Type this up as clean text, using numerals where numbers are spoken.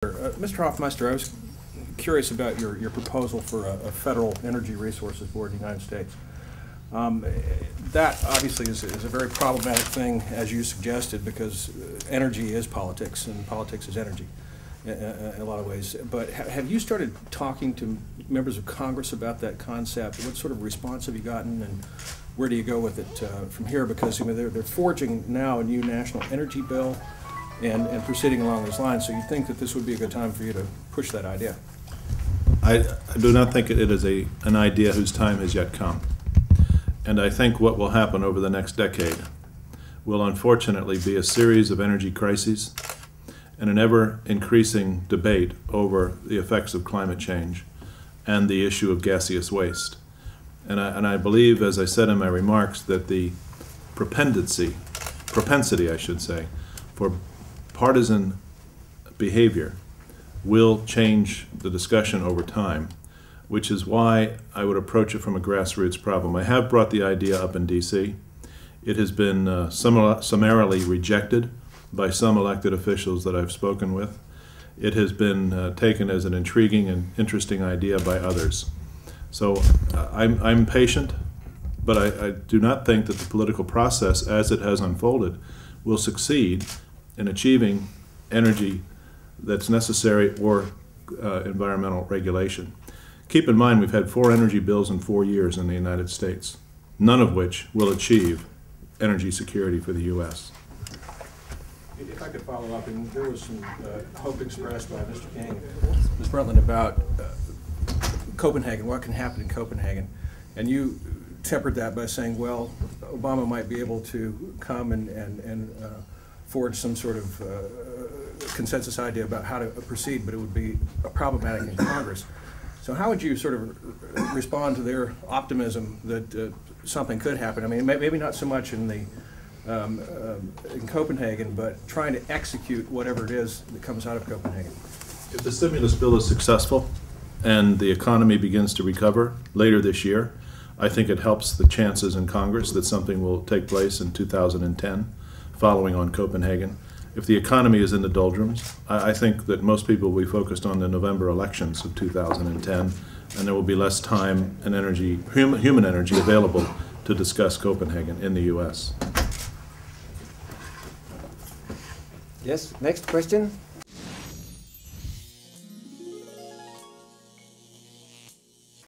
Mr. Hofmeister, I was curious about your proposal for a federal energy resources board in the United States. That obviously is a very problematic thing, as you suggested, because energy is politics and politics is energy in a lot of ways. But have you started talking to members of Congress about that concept? What sort of response have you gotten, and where do you go with it from here? Because they're forging now a new national energy bill and proceeding along those lines. So you'd think that this would be a good time for you to push that idea. I do not think it is an idea whose time has yet come. And I think what will happen over the next decade will unfortunately be a series of energy crises and an ever-increasing debate over the effects of climate change and the issue of gaseous waste. And I believe, as I said in my remarks, that the propensity, I should say, for partisan behavior will change the discussion over time, which is why I would approach it from a grassroots problem. I have brought the idea up in D.C. It has been summarily rejected by some elected officials that I've spoken with. It has been taken as an intriguing and interesting idea by others. So I'm patient, but I do not think that the political process as it has unfolded will succeed in achieving energy that's necessary or environmental regulation. Keep in mind, we've had 4 energy bills in 4 years in the United States, none of which will achieve energy security for the U.S. If I could follow up, and there was some hope expressed by Mr. King, Ms. Brundtland, about Copenhagen, what can happen in Copenhagen, and you tempered that by saying, well, Obama might be able to come and forge some sort of consensus idea about how to proceed, but it would be problematic in Congress. So how would you sort of respond to their optimism that something could happen? I mean, maybe not so much in in Copenhagen, but trying to execute whatever it is that comes out of Copenhagen. If the stimulus bill is successful and the economy begins to recover later this year, I think it helps the chances in Congress that something will take place in 2010, following on Copenhagen. If the economy is in the doldrums, I think that most people will be focused on the November elections of 2010, and there will be less time and energy, human energy, available to discuss Copenhagen in the U.S. Yes, next question.